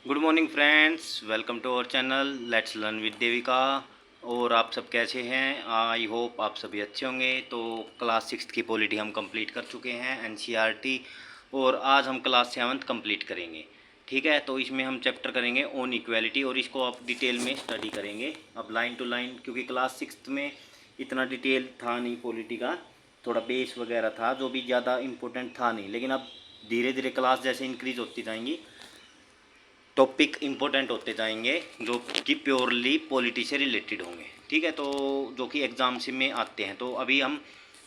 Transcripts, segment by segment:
Good morning friends, welcome to our channel let's learn with Devika. और आप सब कैसे हैं? आई होप आप सभी अच्छे होंगे। तो क्लास 6 की पॉलिटी हम कंप्लीट कर चुके हैं एनसीईआरटी, और आज हम क्लास 7 कंप्लीट करेंगे। ठीक है, तो इसमें हम चैप्टर करेंगे ऑन इक्वालिटी और इसको आप डिटेल में स्टडी करेंगे अब लाइन टू लाइन, क्योंकि क्लास 6 में इतना डिटेल था नहीं पॉलिटी का, थोड़ा बेस वगैरह था जो भी ज़्यादा इम्पोर्टेंट था नहीं। लेकिन अब धीरे धीरे क्लास जैसे इंक्रीज होती जाएंगी टॉपिक इम्पोर्टेंट होते जाएंगे जो कि प्योरली पॉलिटी से रिलेटेड होंगे। ठीक है, तो जो कि एग्जाम से में आते हैं। तो अभी हम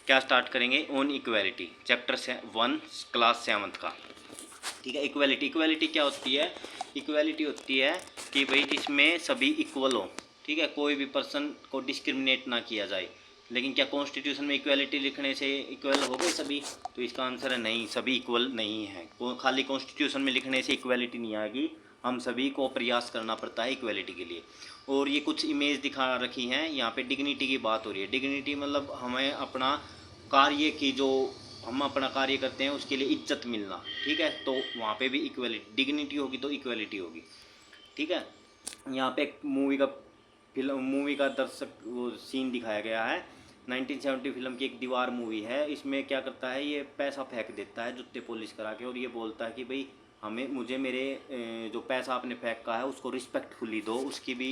क्या स्टार्ट करेंगे, ऑन इक्वालिटी चैप्टर 1 क्लास 7 का। ठीक है, इक्वालिटी इक्वालिटी क्या होती है? इक्वालिटी होती है कि भाई जिसमें सभी इक्वल हो। ठीक है, कोई भी पर्सन को डिस्क्रिमिनेट ना किया जाए। लेकिन क्या कॉन्स्टिट्यूशन में इक्वालिटी लिखने से इक्वल हो गए सभी? तो इसका आंसर है नहीं, सभी इक्वल नहीं है। खाली कॉन्स्टिट्यूशन में लिखने से इक्वालिटी नहीं आएगी, हम सभी को प्रयास करना पड़ता है इक्वालिटी के लिए। और ये कुछ इमेज दिखा रखी हैं यहाँ पे, डिग्निटी की बात हो रही है। डिग्निटी मतलब हमें अपना कार्य की जो हम अपना कार्य करते हैं उसके लिए इज्जत मिलना। ठीक है, तो वहाँ पे भी इक्वलिटी, डिग्निटी होगी तो इक्वलिटी होगी। ठीक है, यहाँ पे एक मूवी का दर्शक वो सीन दिखाया गया है। 1970 फिल्म की एक दीवार मूवी है। इसमें क्या करता है, ये पैसा फेंक देता है जुत्ते पॉलिश करा के, और ये बोलता है कि भाई मुझे मेरे जो पैसा आपने फेंका है उसको रिस्पेक्टफुली दो, उसकी भी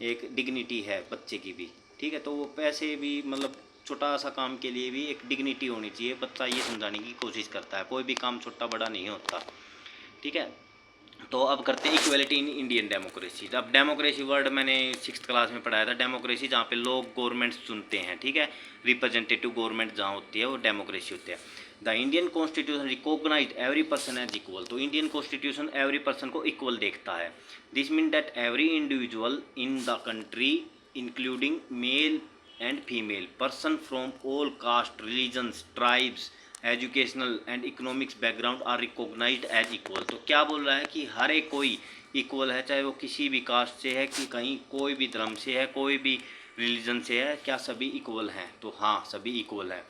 एक डिग्निटी है बच्चे की भी। ठीक है, तो वो पैसे भी मतलब छोटा सा काम के लिए भी एक डिग्निटी होनी चाहिए। बच्चा ये समझाने की कोशिश करता है कोई भी काम छोटा बड़ा नहीं होता। ठीक है, तो अब करते हैं इक्वलिटी इन इंडियन डेमोक्रेसी। अब डेमोक्रेसी वर्ड मैंने 6th क्लास में पढ़ाया था। डेमोक्रेसी जहाँ पे लोग गवर्नमेंट चुनते हैं, ठीक है, रिप्रेजेंटेटिव गवर्नमेंट जहाँ होती है वो डेमोक्रेसी होती है। The Indian constitution recognise every person as equal. तो इंडियन कॉन्स्टिट्यूशन एवरी पर्सन को इक्वल देखता है। This mean that every individual in the country including male and female person from all caste religions tribes educational and economics background are recognised as equal. तो क्या बोल रहा है कि हर एक कोई इक्वल है, चाहे वो किसी भी कास्ट से है, कि कहीं कोई भी धर्म से है, कोई भी रिलीजन से है, क्या सभी इक्वल हैं? तो हाँ, सभी इक्वल हैं।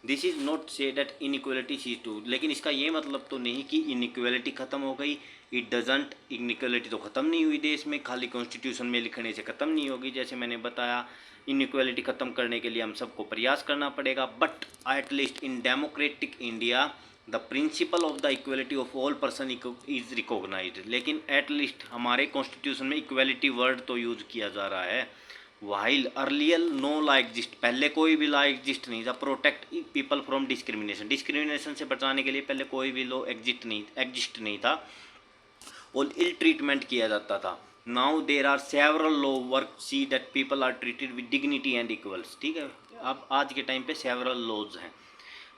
This is not say that inequality see to. लेकिन इसका ये मतलब तो नहीं कि इनइक्वलिटी ख़त्म हो गई। इट डजेंट, इनइक्वलिटी तो ख़त्म नहीं हुई देश में, खाली कॉन्स्टिट्यूशन में लिखने से ख़त्म नहीं होगी। जैसे मैंने बताया, इनइक्वलिटी ख़त्म करने के लिए हम सबको प्रयास करना पड़ेगा। But at least in democratic India the principle of the equality of all person is recognised. लेकिन एट लीस्ट हमारे कॉन्स्टिट्यूशन में इक्वलिटी वर्ड तो यूज किया जा रहा है। While earlier no law exist, पहले कोई भी लॉ एग्जिस्ट नहीं था। Protect people from discrimination, discrimination से बचाने के लिए पहले कोई भी लॉ एग्जिस्ट नहीं था, और इल ट्रीटमेंट किया जाता था। Now there are several law work see that people are treated with dignity and equals. ठीक है, अब आज के टाइम पे सेवरल लॉज हैं।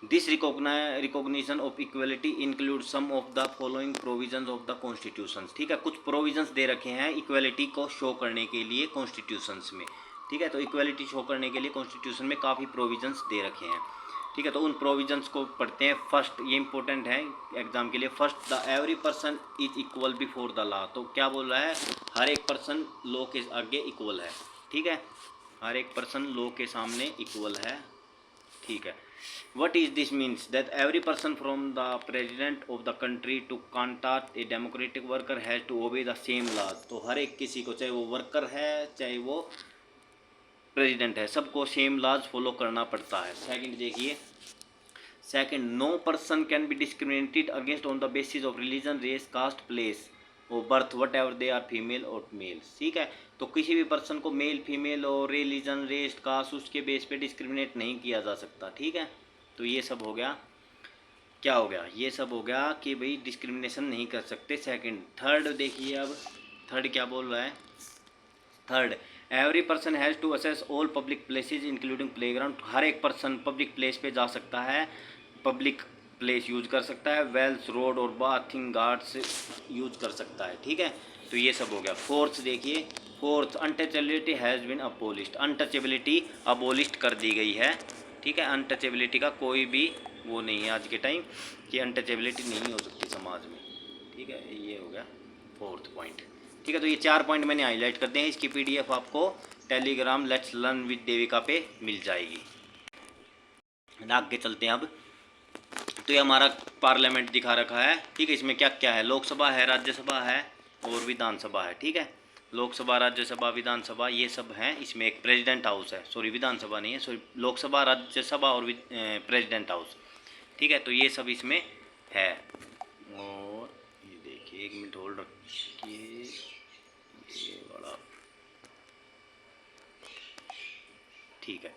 This recognition of equality include some of the following provisions of the constitutions. ठीक है, कुछ प्रोविजंस दे रखे हैं इक्वलिटी को शो करने के लिए कॉन्स्टिट्यूशंस में। ठीक है, तो इक्वलिटी शो करने के लिए कॉन्स्टिट्यूशन में काफ़ी प्रोविजंस दे रखे हैं। ठीक है, तो उन प्रोविजंस को पढ़ते हैं। फर्स्ट, ये इंपॉर्टेंट है एग्जाम के लिए। First, the every person is equal before the law. तो क्या बोल रहा है, हर एक पर्सन लॉ के आगे इक्वल है। ठीक है, हर एक पर्सन लॉ के सामने इक्वल है। ठीक है, what is this means that every person from the president of the country to contact a democratic worker has to obey the same laws। तो हर एक किसी को, चाहे वो वर्कर है चाहे वो प्रेसिडेंट है, सबको सेम लॉज फॉलो करना पड़ता है। सेकंड देखिए, second, no person can be discriminated against on the basis of religion race caste place और birth whatever they are female और मेल। ठीक है, तो किसी भी पर्सन को मेल फीमेल और रिलीजन रेस कास्ट उसके बेस पे डिस्क्रिमिनेट नहीं किया जा सकता। ठीक है, तो ये सब हो गया। क्या हो गया, ये सब हो गया कि भाई डिस्क्रिमिनेशन नहीं कर सकते। सेकंड, थर्ड देखिए, अब थर्ड क्या बोल रहा है। Third, every person has to access all public places including playground. हर एक पर्सन पब्लिक प्लेस पे जा सकता है, पब्लिक प्लेस यूज कर सकता है, वेल्स रोड और बाथिंग गार्ड्स यूज कर सकता है। ठीक है, तो ये सब हो गया। फोर्थ देखिए, fourth, untouchability has been abolished. Untouchability abolished कर दी गई है। ठीक है, अनटचेबिलिटी का कोई भी वो नहीं है आज के टाइम कि अनटचेबिलिटी नहीं हो सकती समाज में। ठीक है, ये हो गया फोर्थ पॉइंट। ठीक है, तो ये 4 पॉइंट मैंने हाईलाइट कर दिए हैं। इसकी पीडीएफ आपको Telegram let's learn with Devika पे मिल जाएगी। आगे चलते हैं अब। तो ये हमारा पार्लियामेंट दिखा रखा है। ठीक है, इसमें क्या क्या है, लोकसभा है, राज्यसभा है और विधानसभा है, ठीक है। लोकसभा, राज्यसभा, विधानसभा ये सब हैं। इसमें एक प्रेसिडेंट हाउस है, सॉरी विधानसभा नहीं है, सॉरी लोकसभा, राज्यसभा और प्रेसिडेंट हाउस, ठीक है। तो ये सब इसमें है। और ये देखिए, 1 मिनट होल्ड रखिए, ये बड़ा ठीक है,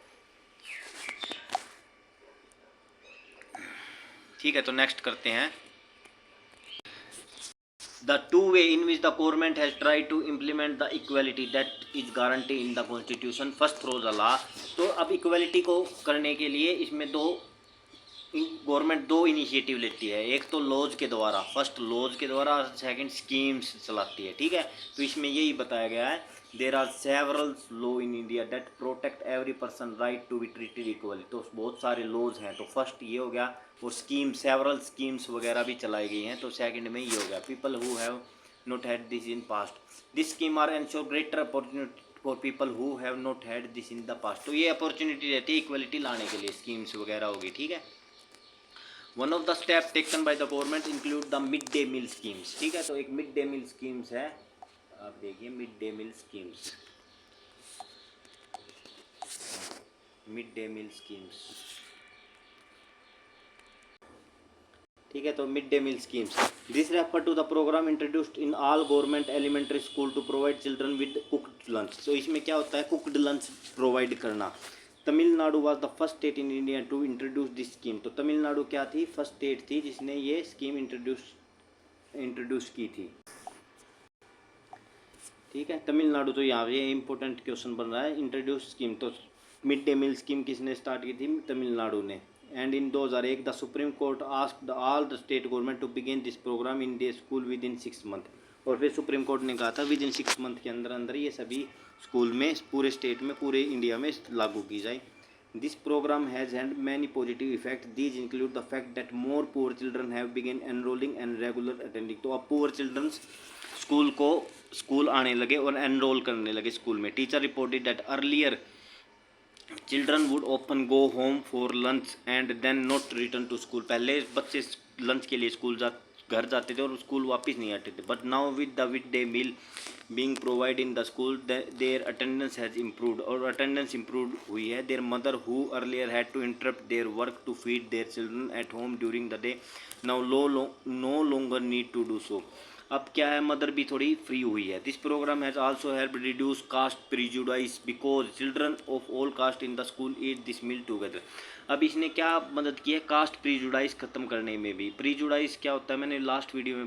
ठीक है। तो नेक्स्ट करते हैं, the two way in which the government has tried to implement the equality that is guaranteed in the constitution first through the law। तो अब इक्वलिटी को करने के लिए इसमें गवर्नमेंट दो इनिशिएटिव लेती है। एक तो लॉज के द्वारा, फर्स्ट लॉज के द्वारा, और सेकंड स्कीम्स चलाती है, ठीक है। तो इसमें यही बताया गया है, there are several law in India that protect every person right to be treated equally. तो बहुत सारे लॉज हैं। तो फर्स्ट ये हो गया, और स्कीम, सेवरल स्कीम्स वगैरह भी चलाई गई हैं। तो सेकंड में ये हो गया, people who have not had this in past, this scheme are ensure greater opportunity for people who have not had this in the past. तो ये अपॉर्चुनिटी रहती है इक्वलिटी लाने के लिए, स्कीम्स वगैरह होगी, ठीक है। One of the step taken by the government include the mid day meal schemes, ठीक है। तो एक मिड डे मील स्कीम्स है, आप देखिए mid day meal schemes, mid day meal schemes, ठीक है। तो mid day meal schemes, this refer to the program introduced in all government elementary school to provide children with cooked lunch. तो इसमें क्या होता है, कुक्ड लंच प्रोवाइड करना। Tamil Nadu was the first state in India to introduce this scheme. तो तमिलनाडु क्या थी, first state थी जिसने ये स्कीम इंट्रोड्यूस की थी, ठीक है। तमिलनाडु, तो यहाँ ये इंपॉर्टेंट क्वेश्चन बन रहा है, इंट्रोड्यूस स्कीम। तो मिड डे मील स्कीम किसने स्टार्ट की थी, तमिलनाडु ने। And in 2001 the supreme court asked all the state government to begin this program in they school with in 6 month. और फिर सुप्रीम कोर्ट ने कहा था विद इन 6 मंथ के अंदर अंदर ये सभी स्कूल में, पूरे स्टेट में, पूरे इंडिया में लागू की जाए। This program has had many positive effect, these include the fact that more poor children have begin enrolling and regular attending. तो अब पुअर चिल्ड्रंस स्कूल आने लगे और एनरोल करने लगे स्कूल में। Teacher reported that earlier children would open go home for lunch and then not return to school. पहले बच्चे लंच के लिए घर जाते थे और स्कूल वापस नहीं आते थे। But now with the mid day meal being provided in the school their attendance has improved, और अटेंडेंस इम्प्रूव हुई है। Their mother who earlier had to interrupt their work to feed their children at home during the day now no longer need to do so. अब क्या है, mother भी थोड़ी free हुई है। This program has also help reduce caste prejudice because children of all caste in the school eat this meal together. अब इसने क्या मदद की है, कास्ट प्रीजुडाइस खत्म करने में भी। प्रीजुडाइस क्या होता है, मैंने लास्ट वीडियो में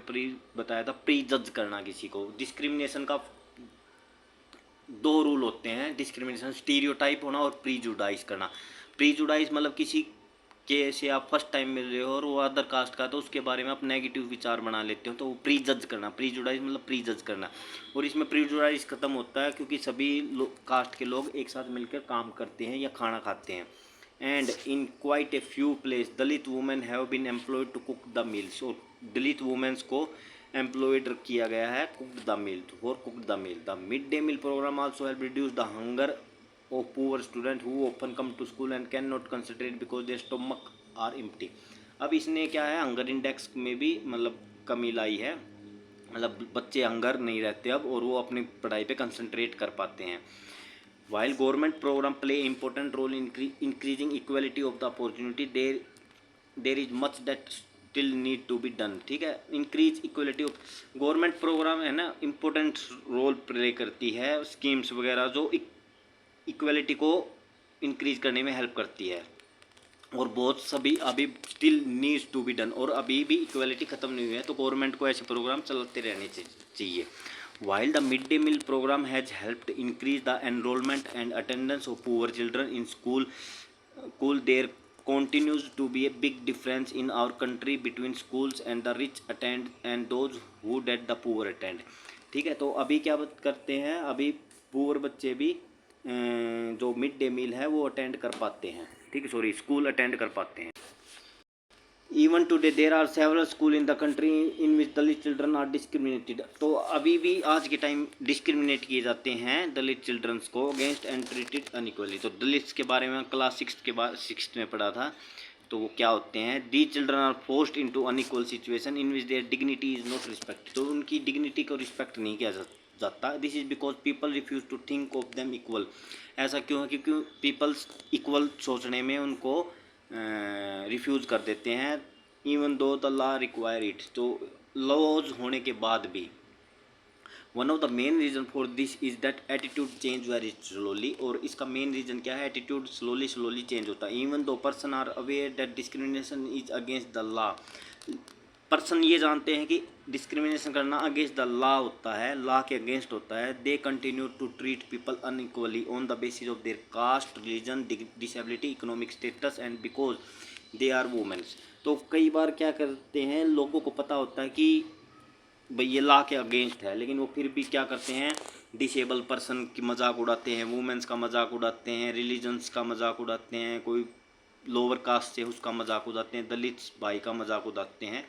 बताया था, प्री जज करना किसी को। डिस्क्रिमिनेशन का 2 रूल होते हैं डिस्क्रिमिनेशन, स्टीरियोटाइप होना और प्रीजुडाइस करना। प्रीजुडाइस मतलब किसी के से आप फर्स्ट टाइम मिल रहे हो और वो अदर कास्ट का, तो उसके बारे में आप नेगेटिव विचार बना लेते हो, तो वो प्री जज करना, प्रीजुडाइज मतलब प्री जज करना। और इसमें प्रीजुडाइज खत्म होता है क्योंकि सभी कास्ट के लोग एक साथ मिलकर काम करते हैं या खाना खाते हैं। And in quite a few place Dalit women have been employed to cook the meals. और दलित वुमेन्स को एम्प्लॉयड किया गया है cook the meal, for cook the meal. The mid day meal program also help reduce the hunger of poor student who often come to school and cannot concentrate because their stomach are empty। अब इसने क्या है, hunger index में भी मतलब कमी लाई है, मतलब बच्चे हंगर नहीं रहते अब और वो अपनी पढ़ाई पे कंसंट्रेट कर पाते हैं। while government program play important role in increasing equality of the opportunity, there is much that still need to be done। ठीक है, increase equality of government program है ना, इम्पोर्टेंट रोल प्ले करती है, स्कीम्स वगैरह जो इक्वलिटी को increase करने में हेल्प करती है। और बहुत सभी अभी still needs to be done, और अभी भी इक्वलिटी ख़त्म नहीं हुई है, तो गवर्नमेंट को ऐसे प्रोग्राम चलाते रहने चाहिए। While the mid day meal program has helped increase the enrolment and attendance of poor children in school there continues to be a big difference in our country between schools and the rich attend and those who that the poor attend। ठीक है, तो अभी क्या करते हैं, अभी poor बच्चे भी जो मिड डे मील है वो अटेंड कर पाते हैं, ठीक है, सॉरी स्कूल अटेंड कर पाते हैं। Even today there are several school in the country in which Dalit children are discriminated. तो अभी भी आज के टाइम डिस्क्रिमिनेट किए जाते हैं दलित चिल्ड्रंस को अगेंस्ट एंड ट्रीटेड अनइक्वली। तो दलित्स के बारे में क्लास 6 में पढ़ा था। तो वो क्या होते हैं, the children are forced into unequal situation in which their dignity is not respect, तो उनकी डिग्निटी को रिस्पेक्ट नहीं किया जाता। This is because people refuse to think of them equal, ऐसा क्यों है, क्योंकि पीपल्स इक्वल सोचने में उनको रिफ्यूज़ कर देते हैं, even though the law require it, तो लॉज होने के बाद भी। One of the main reason for this is that attitude change very slowly, और इसका मेन रीज़न क्या है, एटीट्यूड स्लोली चेंज होता है। Even though person are aware that discrimination is against the law, person ये जानते हैं कि डिस्क्रिमिनेशन करना अगेंस्ट द लॉ होता है, लॉ के अगेंस्ट होता है, they continue to treat people unequally on the basis of their caste, religion, disability, economic status and because they are womens. तो कई बार क्या करते हैं, लोगों को पता होता है कि भाई ये लॉ के अगेंस्ट है, लेकिन वो फिर भी क्या करते हैं, डिसेबल पर्सन की मजाक उड़ाते हैं, वुमेन्स का मजाक उड़ाते हैं, रिलीजन्स का मजाक उड़ाते हैं, कोई लोअर कास्ट से उसका मजाक उड़ाते हैं, दलित भाई का मजाक उड़ाते हैं,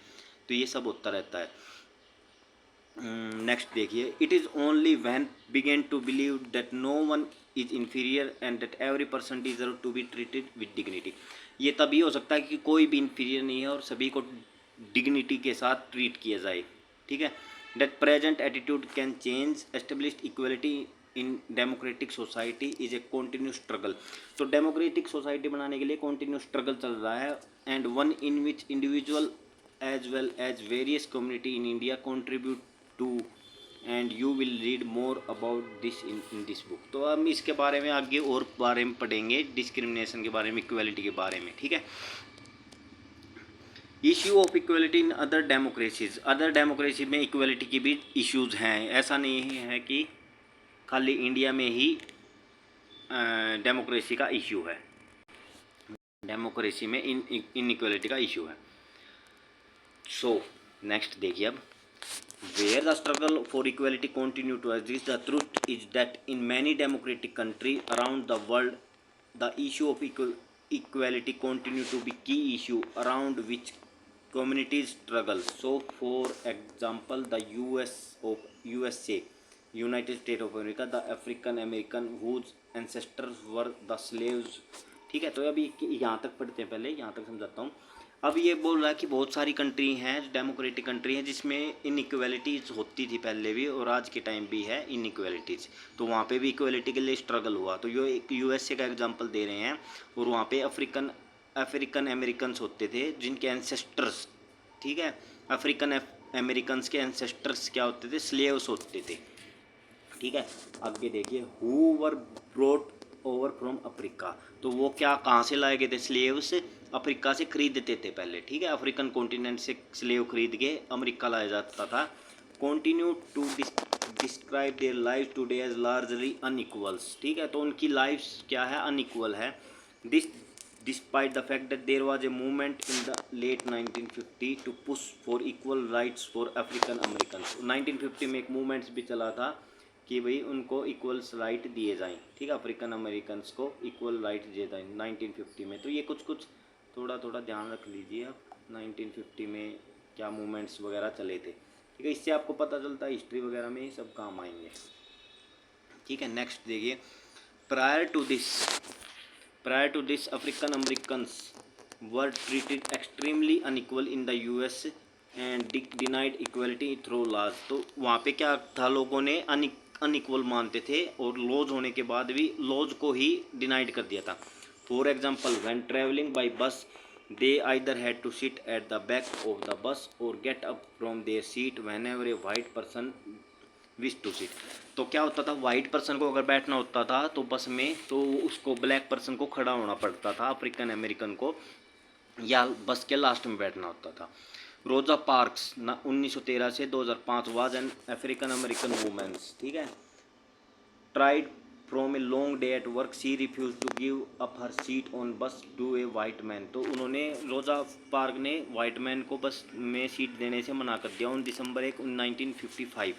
तो ये सब होता रहता है। नेक्स्ट देखिए, it is only when begin to believe that no one is inferior and that every person deserve to be treated with dignity, ये तभी हो सकता है कि कोई भी इन्फीरियर नहीं है और सभी को डिग्निटी के साथ ट्रीट किया जाए, ठीक है। That present attitude can change, established equality in democratic society is a continuous struggle, तो डेमोक्रेटिक सोसाइटी बनाने के लिए कॉन्टिन्यूस स्ट्रगल चल रहा है, and one in which individual as well as various community in India contribute to, and you will read more about this in this book। तो हम इसके बारे में आगे और बारे में पढ़ेंगे, डिस्क्रिमिनेशन के बारे में, इक्वलिटी के बारे में, ठीक है। Issue of equality in other democracies, other democracy में इक्वलिटी की भी इश्यूज़ हैं, ऐसा नहीं है कि खाली इंडिया में ही डेमोक्रेसी का इश्यू है, डेमोक्रेसी में इनइक्वलिटी का इश्यू है। सो नेक्स्ट देखिए, अब where the struggle for equality continue to exist, the truth is that in many democratic countries around the world, the issue of equality continue to be key issue around which communities struggle। So for example, the USA, United States of America, the African American whose ancestors were the slaves, ठीक है। तो अभी यहाँ तक पढ़ते हैं, पहले यहाँ तक समझाता हूँ। अब ये बोल रहा है कि बहुत सारी कंट्री हैं, डेमोक्रेटिक कंट्री हैं, जिसमें इनइक्वलिटीज़ होती थी पहले भी और आज के टाइम भी है इनइक्वलिटीज़, तो वहाँ पे भी इक्वलिटी के लिए स्ट्रगल हुआ। तो ये एक यूएसए का एग्जांपल दे रहे हैं, और वहाँ पे अफ्रीकन अमेरिकन्स होते थे जिनके एंसेस्टर्स, ठीक है, अफ्रीकन अमेरिकन्स के एंसेस्टर्स क्या होते थे, स्लेव्स होते थे, ठीक है। आगे देखिए, who were brought over from Africa, तो वो क्या कहाँ से लाए गए थे, स्लेव्स अफ्रीका से खरीदते थे पहले, ठीक है, अफ्रीकन कॉन्टिनेंट से स्लेव खरीद के अमेरिका लाया जाता था। Continue to describe their life today as largely unequals, ठीक है, तो उनकी लाइफ क्या है, अनइक्वल है। This despite the fact that there was a movement in the late 1950 to push for equal rights for African American. 1950 में एक movements भी चला था कि भाई उनको इक्वल्स राइट दिए जाएं, ठीक है, अफ्रीकन अमेरिकन्स को इक्वल राइट दिए जाएं 1950 में। तो ये कुछ थोड़ा ध्यान रख लीजिए आप, 1950 में क्या मूवमेंट्स वगैरह चले थे, ठीक है, इससे आपको पता चलता है हिस्ट्री वगैरह में ये सब काम आएंगे, ठीक है। नेक्स्ट देखिए, prior to this African Americans were treated extremely unequal in the US and denied equality through laws, तो वहाँ पे क्या था, लोगों ने अनइक्वल मानते थे और लॉज होने के बाद भी लॉज को ही डिनाइड कर दिया था। For example, when travelling by bus they either had to sit at the back of the bus और get up from their seat whenever a white person wish to sit, तो क्या होता था, white person को अगर बैठना होता था तो बस में, तो उसको ब्लैक पर्सन को खड़ा होना पड़ता था, अफ्रीकन अमेरिकन को, या बस के लास्ट में बैठना होता था। रोजा पार्क्स 1913 से 2005 वाज एन अफ्रीकन अमेरिकन वुमेन्स, ठीक है, tried from a long day at work she refuse to give up her seat on bus to a white man, तो उन्होंने, रोजा पार्क ने वाइट मैन को बस में सीट देने से मना कर दिया on December 1 1955।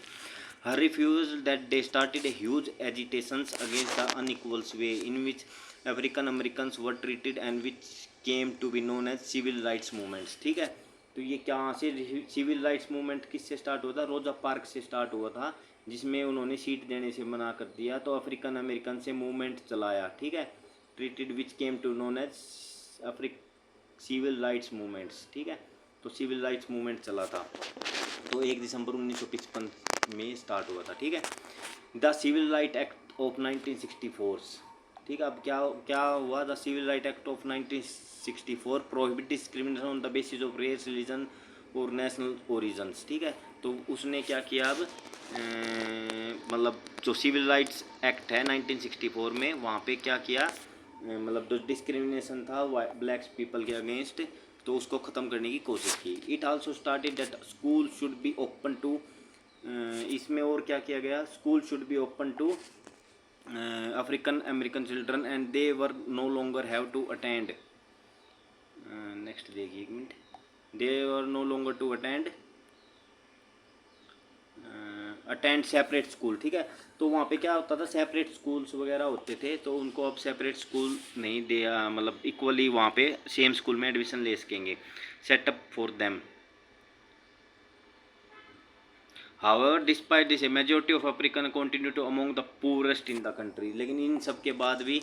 Her refuse that they started a huge agitations against the unequals way in which African Americans were treated and which came to be known as civil rights movements, ठीक है। तो ये क्या से सिविल राइट्स मूवमेंट किससे start हुआ था, रोजा पार्क से स्टार्ट हुआ था, जिसमें उन्होंने सीट देने से मना कर दिया, तो अफ्रीकन अमेरिकन से मूवमेंट चलाया, ठीक है, treated which came to known as civil rights movements, ठीक है। तो सिविल राइट्स मूवमेंट चला था, तो 1 दिसंबर 1955 में स्टार्ट हुआ था, ठीक है। The civil right act of 1964, ठीक है। अब क्या क्या हुआ, the civil right act of 1964 prohibit discrimination on the basis of race, religion और नेशनल ओरिजन्स, ठीक है। तो उसने क्या किया अब, मतलब जो सिविल राइट्स एक्ट है 1964 में, वहाँ पे क्या किया, मतलब जो डिस्क्रिमिनेशन था ब्लैक्स पीपल के अगेंस्ट, तो उसको ख़त्म करने की कोशिश की। It also started that school should be open to, इसमें और क्या किया गया, school should be open to African American children and they were no longer have to attend, next देखिए 1 minute, they were no longer to attend separate school, ठीक है। तो वहाँ पे क्या होता था, सेपरेट स्कूल्स वगैरह होते थे, तो उनको अब सेपरेट स्कूल नहीं दिया, मतलब इक्वली वहाँ पे सेम स्कूल में एडमिशन ले सकेंगे, set up for them. However despite this majority of African continue to among the poorest in the country, लेकिन इन सब के बाद भी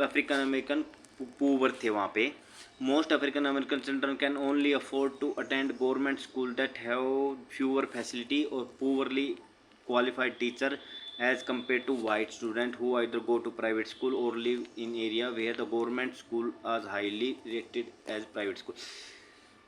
अफ्रीकन अमेरिकन पुअर थे वहाँ पे। Most African American children can only afford to attend government school that have fewer facility और poorly qualified teacher as compared to white student who either go to private school or live in area where the government school is highly rated as private school,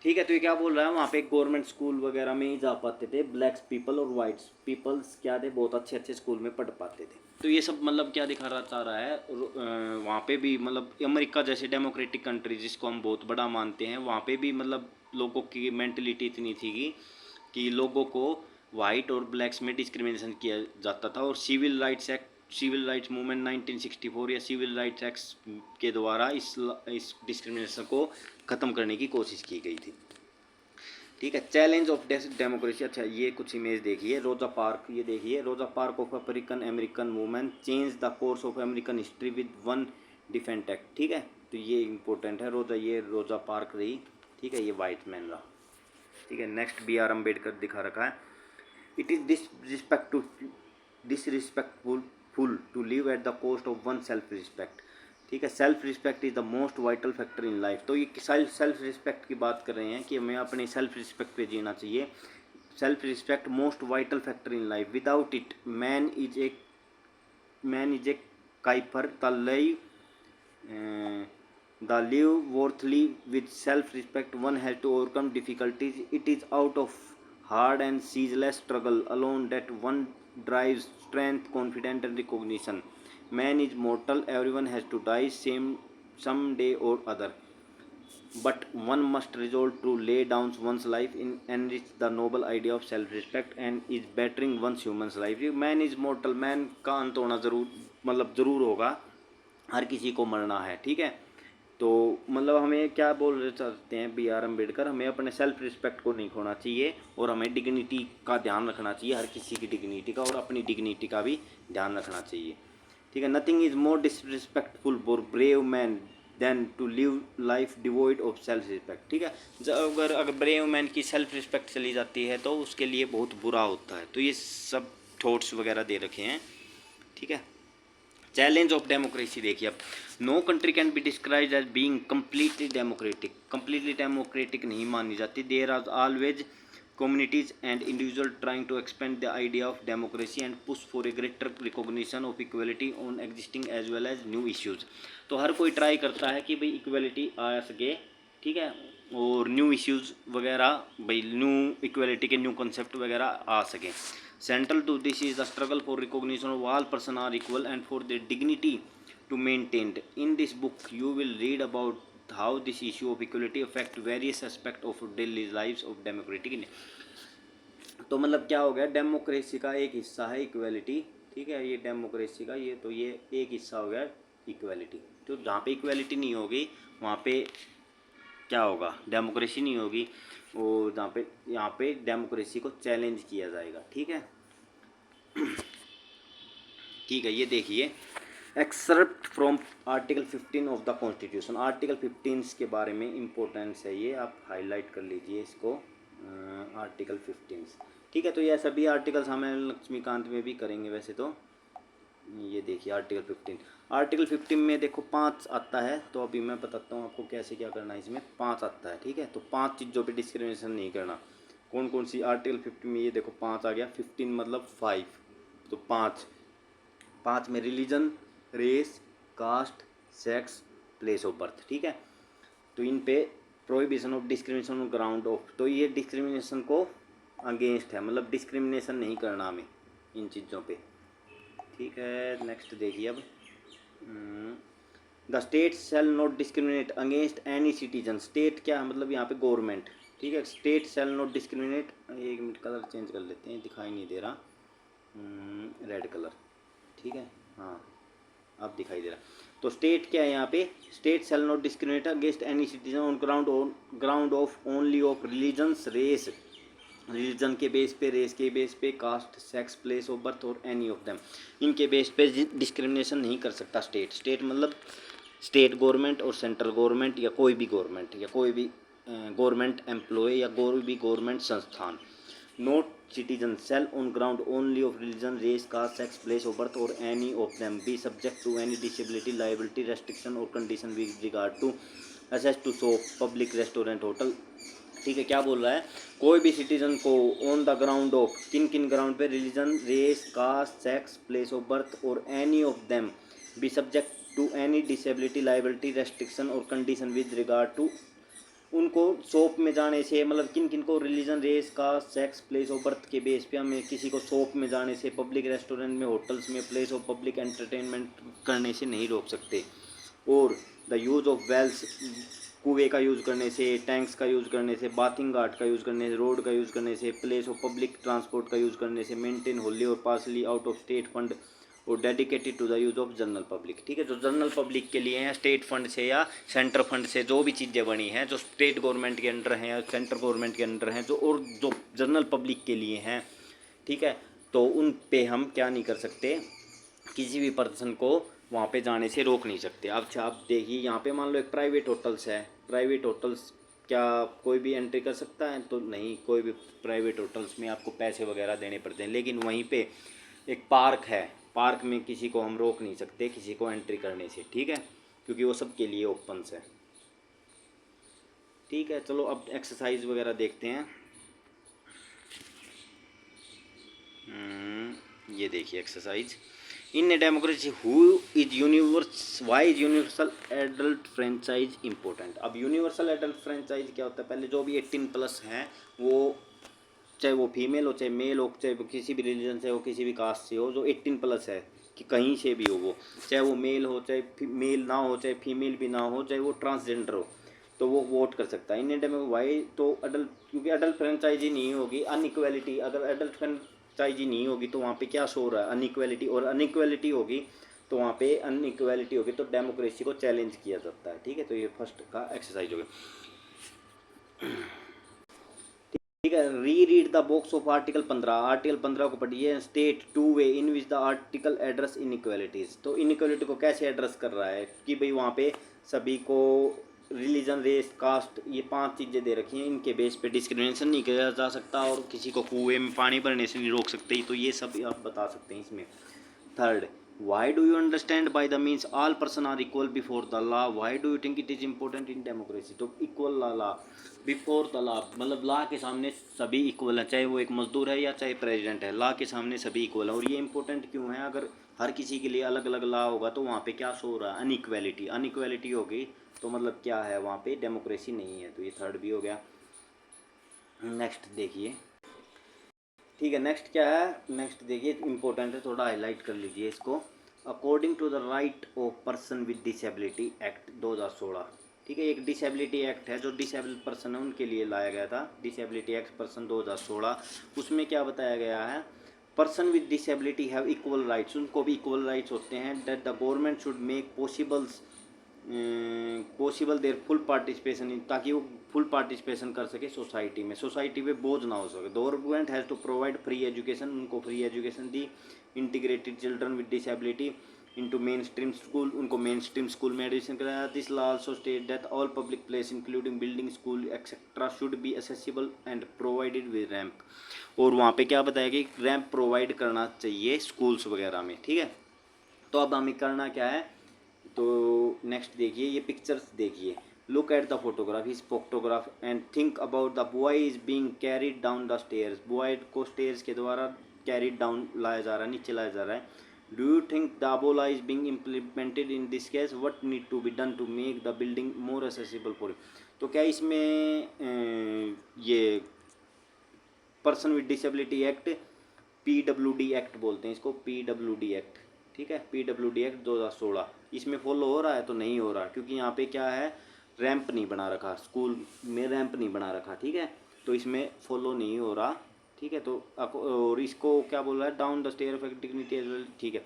ठीक है। तो ये क्या बोल रहा है, वहाँ पे गवर्नमेंट स्कूल वगैरह में ही जा पाते थे ब्लैक्स पीपल, और वाइट्स पीपल्स क्या थे, बहुत अच्छे अच्छे स्कूल में पढ़ पाते थे। तो ये सब मतलब क्या दिखा रहा चाह रहा है, वहाँ पे भी मतलब अमेरिका जैसे डेमोक्रेटिक कंट्री जिसको हम बहुत बड़ा मानते हैं, वहाँ पे भी मतलब लोगों की मेंटलिटी इतनी थी कि लोगों को वाइट और ब्लैक्स में डिस्क्रिमिनेशन किया जाता था, और civil rights act, civil rights movement 1964 या सिविल राइट्स एक्ट के द्वारा इस डिस्क्रिमिनेशन को ख़त्म करने की कोशिश की गई थी, ठीक है। चैलेंज ऑफ डेमोक्रेसी, अच्छा ये कुछ इमेज देखिए, रोजा पार्क, ये देखिए, रोजा park of African American women change the course of American history with one defect act, ठीक है। तो ये इंपॉर्टेंट है, ये रोजा पार्क रही, ठीक है, ये वाइट मैन रहा, ठीक है। Next B.R. अम्बेडकर दिखा रखा है, it is disrespectful to live at the cost of one self respect, ठीक है। Self respect is the most vital factor in life, तो ये सेल्फ रिस्पेक्ट की बात कर रहे हैं कि हमें अपने सेल्फ रिस्पेक्ट पे जीना चाहिए। Self respect most vital factor in life, without it man is a cipher the live worthily with self respect one has to overcome difficulties, it is out of hard and ceaseless struggle alone that one drives strength, confidence and recognition. Man is mortal, everyone has to die some day or other, but one must resolve to lay down one's life in enrich the noble idea of self-respect and is bettering one's human's life. Man is mortal, man का अंत होना ज़रूर होगा, हर किसी को मरना है, ठीक है। तो मतलब हमें क्या बोल रहे चाहते हैं B.R. अम्बेडकर, हमें अपने सेल्फ रिस्पेक्ट को नहीं खोना चाहिए, और हमें डिग्निटी का ध्यान रखना चाहिए, हर किसी की डिग्निटी का और अपनी डिग्निटी का भी ध्यान रखना चाहिए, ठीक है। Nothing is more disrespectful for brave man than to live life devoid of self respect, ठीक है। अगर ब्रेव मैन की सेल्फ रिस्पेक्ट चली जाती है तो उसके लिए बहुत बुरा होता है। तो ये सब थॉट्स वगैरह दे रखे हैं, ठीक है। चैलेंज ऑफ डेमोक्रेसी देखिए, अब no country can be describe as being completely democratic नहीं मानी जाती। There are always communities and individuals trying to expand the idea of democracy and push for a greater recognition of equality on existing as well as new issues। तो हर कोई try करता है कि भाई equality आ सके, ठीक है, और न्यू इश्यूज़ वगैरह, भाई न्यू इक्वलिटी के न्यू कंसेप्ट वगैरह आ सकें। Central to this is the struggle for recognition of all person are equal and for their dignity to maintained. In this book you will read about how this issue of equality affect various aspects of daily lives of democratic India। तो मतलब क्या हो गया, democracy का एक हिस्सा है equality, ठीक है। ये डेमोक्रेसी का ये एक हिस्सा हो गया इक्वलिटी। तो जहाँ पे इक्वलिटी नहीं होगी वहाँ पे क्या होगा, डेमोक्रेसी नहीं होगी, और यहाँ पे डेमोक्रेसी को चैलेंज किया जाएगा, ठीक है। ठीक है, ये देखिए, except from article 15 of the constitution, article 15 के बारे में इम्पोर्टेंस है, ये आप हाईलाइट कर लीजिए इसको, आर्टिकल 15, ठीक है। तो ये सभी आर्टिकल्स हमें लक्ष्मीकांत में भी करेंगे वैसे तो, ये देखिए आर्टिकल 15 में देखो 5 आता है। तो अभी मैं बताता हूँ आपको कैसे क्या करना है। इसमें 5 आता है, ठीक है। तो 5 चीज़ों पे डिस्क्रिमिनेशन नहीं करना। कौन कौन सी आर्टिकल 15 में, ये देखो 5 आ गया। 15 मतलब 5, तो 5 में religion, race, caste, sex, place of birth, ठीक है। तो इन पे prohibition of discrimination on ground of, तो ये डिस्क्रिमिनेशन को अगेंस्ट है, मतलब डिस्क्रिमिनेशन नहीं करना हमें इन चीज़ों पे, ठीक है। नेक्स्ट देखिए अब, the state shall not discriminate against any citizen. State क्या है, मतलब यहाँ पे गवर्नमेंट, ठीक है। स्टेट शैल नॉट डिस्क्रिमिनेट, एक मिनट कलर चेंज कर लेते हैं, दिखाई नहीं दे रहा, रेड कलर, ठीक है, हाँ अब दिखाई दे रहा। तो स्टेट क्या है यहाँ पे, state shall not discriminate against any citizen on ground of only of religions, race, religion के बेस पे, रेस के बेस पे, caste, sex, place of birth और एनी ऑफ देम, इनके बेस पे डिस्क्रिमिनेशन नहीं कर सकता स्टेट मतलब स्टेट गवर्नमेंट और सेंट्रल गवर्नमेंट, या कोई भी गवर्नमेंट, या कोई भी गवर्नमेंट एम्प्लॉय, या कोई भी गवर्नमेंट संस्थान। Not citizen shall on ground only of religion, race, caste, sex, place of birth और any of them be subject to any disability, liability, restriction और condition with regard to access to shop, public restaurant, hotel, ठीक है। क्या बोल रहा है, कोई भी सिटीजन को ऑन द ग्राउंड ऑफ, किन किन ग्राउंड पे, religion, race, caste, sex, place of birth और any of them be subject to any disability, liability, restriction और कंडीशन विद रिगार्ड टू, उनको शॉप में जाने से, मतलब किन किन को, religion, race, caste, sex, place of birth के बेस पे हमें किसी को शॉप में जाने से, पब्लिक रेस्टोरेंट में, होटल्स में, प्लेस ऑफ पब्लिक एंटरटेनमेंट करने से नहीं रोक सकते। और द यूज़ ऑफ वेल्स, कुएँ का यूज़ करने से, टैंक्स का यूज़ करने से, बाथिंग घाट का यूज़ करने से, रोड का यूज़ करने से, प्लेस ऑफ पब्लिक ट्रांसपोर्ट का यूज़ करने से, मेंटेन होली और partly out of state fund और dedicated to the use of general public, ठीक है। जो जनरल पब्लिक के लिए हैं, स्टेट फंड से या सेंटर फंड से जो भी चीज़ें बनी हैं, जो स्टेट गवर्नमेंट के अंडर हैं या सेंट्रल गवर्नमेंट के अंडर हैं, जो और जो जनरल पब्लिक के लिए हैं, ठीक है। तो उन पे हम क्या नहीं कर सकते, किसी भी पर्सन को वहाँ पे जाने से रोक नहीं सकते। अब आप देखिए यहाँ पे मान लो एक प्राइवेट होटल्स है, प्राइवेट होटल्स क्या कोई भी एंट्री कर सकता है, तो नहीं, कोई भी प्राइवेट होटल्स में आपको पैसे वगैरह देने पड़ते हैं। लेकिन वहीं पे एक पार्क है, पार्क में किसी को हम रोक नहीं सकते किसी को एंट्री करने से, ठीक है, क्योंकि वो सबके लिए ओपन है, ठीक है। चलो अब एक्सरसाइज वगैरह देखते हैं। ये देखिए exercise, in a democracy who is universe, why is universal adult franchise important. अब यूनिवर्सल एडल्ट फ्रेंचाइज क्या होता है, पहले जो भी 18+ हैं, वो चाहे वो फीमेल हो, चाहे मेल हो, चाहे वो किसी भी रिलीजन से हो, किसी भी कास्ट से हो, जो 18+ है, कि कहीं से भी हो, वो चाहे वो मेल हो, चाहे मेल ना हो, चाहे फीमेल भी ना हो, चाहे वो ट्रांसजेंडर हो, तो वो वोट कर सकता है इन इंडिया में। वाई, तो अडल्ट, क्योंकि अडल्ट फ्रेंचाइजी नहीं होगी, अनइक्वलिटी, अगर अडल्ट फ्रेंचाइजी नहीं होगी तो वहाँ पे क्या शो हो रहा है, अनइक्वलिटी, और अनइक्वलिटी होगी तो वहाँ पे अनइक्वलिटी होगी तो डेमोक्रेसी को चैलेंज किया जाता है, ठीक है। तो ये फर्स्ट का एक्सरसाइज हो गया, ठीक है। री read the box of article 15, article 15 को पढ़िए। State two way in which the article address inequalities, तो इनइक्वालिटी को कैसे एड्रेस कर रहा है कि भाई वहाँ पे सभी को रिलीजन, रेस, कास्ट, ये 5 चीज़ें दे रखी हैं, इनके बेस पे डिस्क्रिमिनेशन नहीं किया जा सकता और किसी को कुएं में पानी भरने से नहीं रोक सकते, तो ये सब आप बता सकते हैं इसमें। Third, why do you understand by the means all person are equal before the law, why do you think it is important in democracy। तो equal law, before the law, मतलब लॉ के सामने सभी इक्वल है, चाहे वो एक मजदूर है या चाहे प्रेसिडेंट है, लॉ के सामने सभी इक्वल है। और ये इंपॉर्टेंट क्यों है, अगर हर किसी के लिए अलग अलग लॉ होगा तो वहाँ पे क्या शो हो रहा है, अनइक्वलिटी, अनइक्वलिटी होगी तो मतलब क्या है, वहाँ पे डेमोक्रेसी नहीं है। तो ये थर्ड भी हो गया। नेक्स्ट देखिए, ठीक है। नेक्स्ट क्या है, नेक्स्ट देखिए इंपॉर्टेंट है, थोड़ा हाईलाइट कर लीजिए इसको। According to the right of person with disability act 2016, ठीक है। एक डिसेबिलिटी एक्ट है जो डिसेबल्ड पर्सन है उनके लिए लाया गया था, डिसेबिलिटी एक्ट पर्सन 2016। उसमें क्या बताया गया है, person with disability have equal rights, उनको भी इक्वल राइट्स होते हैं। That the government should make possible there full participation, ताकि वो फुल पार्टिसिपेशन कर सके सोसाइटी में, सोसाइटी पे बोझ ना हो सके। The government has to provide free education, उनको फ्री एजुकेशन दी। Integrated children with disability into mainstream school, उनको मेन स्ट्रीम स्कूल में एडमिशन कराया। This law also state that all public place including building, school etcetera should be accessible and provided with ramp, और वहाँ पे क्या बताया कि ramp provide करना चाहिए स्कूल्स वगैरह में, ठीक है। तो अब हमें करना क्या है, तो नेक्स्ट देखिए, ये पिक्चर्स देखिए, लुक एट द फोटोग्राफ, इस photograph and think about the boy is being carried down the stairs, boy को स्टेयर्स के द्वारा कैरिड डाउन लाया जा रहा है, नीचे लाया जा रहा है। Do you think the Ebola is being implemented in this case, what need to be done to make the building more accessible for, तो क्या इसमें ये person with disability act, PWD act बोलते हैं इसको, PWD एक्ट, ठीक है, PWD act 2016, इसमें फॉलो हो रहा है? तो नहीं हो रहा, क्योंकि यहाँ पे क्या है, रैंप नहीं बना रखा, स्कूल में रैंप नहीं बना रखा, ठीक है, तो इसमें फॉलो नहीं हो रहा, ठीक है। तो और इसको क्या बोल रहा है, down the stair affect dignity as well, ठीक है।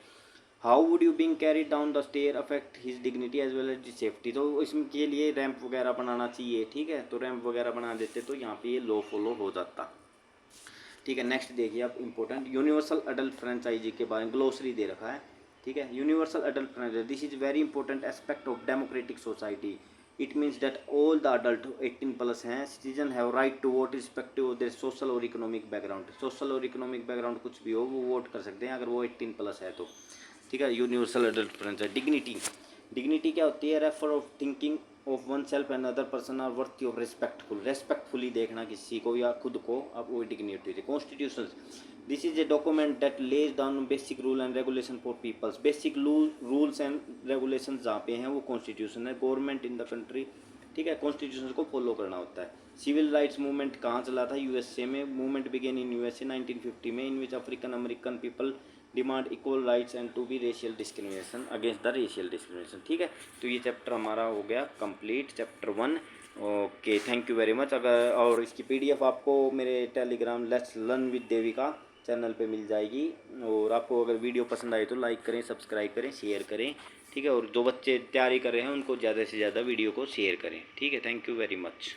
How would you being carry down the stair affect his dignity as well as safety, तो इसमें के लिए रैंप वगैरह बनाना चाहिए, ठीक है, तो रैंप वगैरह बना देते तो यहाँ पे ये लॉ फॉलो हो जाता, ठीक है। नेक्स्ट देखिए आप, इंपॉर्टेंट यूनिवर्सल अडल्ट फ्रेंचाइजी के बारे में ग्लोसरी दे रखा है, ठीक है। Universal adult franchise, this is very important aspect of democratic society, it means that all the adult 18+ हैं citizen have right to vote respective of their social और economic background, social और इकोनॉमिक बैकग्राउंड कुछ भी हो वो vote कर सकते हैं अगर वो 18+ है तो, ठीक है। Universal adult franchise. Dignity, dignity क्या होती है, refer of thinking of oneself and other person are worth of respectful, respectfully देखना किसी को या खुद को, अब वो डिग्निटी थी। Constitution, this is a document that lays down basic rule and regulation for peoples, basic rules and regulation जहाँ पे हैं वो कॉन्स्टिट्यूशन है, गवर्नमेंट इन द कंट्री, ठीक है, कॉन्स्टिट्यूशन को फॉलो करना होता है। सिविल राइट्स मूवमेंट कहाँ चला था, USA में, मूवमेंट बिगेन इन USA 1950 में, in which African American people demand equal rights and to be racial discrimination against the racial discrimination, ठीक है। तो ये चैप्टर हमारा हो गया complete, chapter 1। Okay, thank you very much. अगर और इसकी PDF आपको मेरे Telegram let's learn with Devika channel पे मिल जाएगी, और आपको अगर वीडियो पसंद आई तो लाइक करें, सब्सक्राइब करें, शेयर करें, ठीक है, और जो बच्चे तैयारी कर रहे हैं उनको ज़्यादा से ज़्यादा वीडियो को शेयर करें, ठीक है। Thank you very much.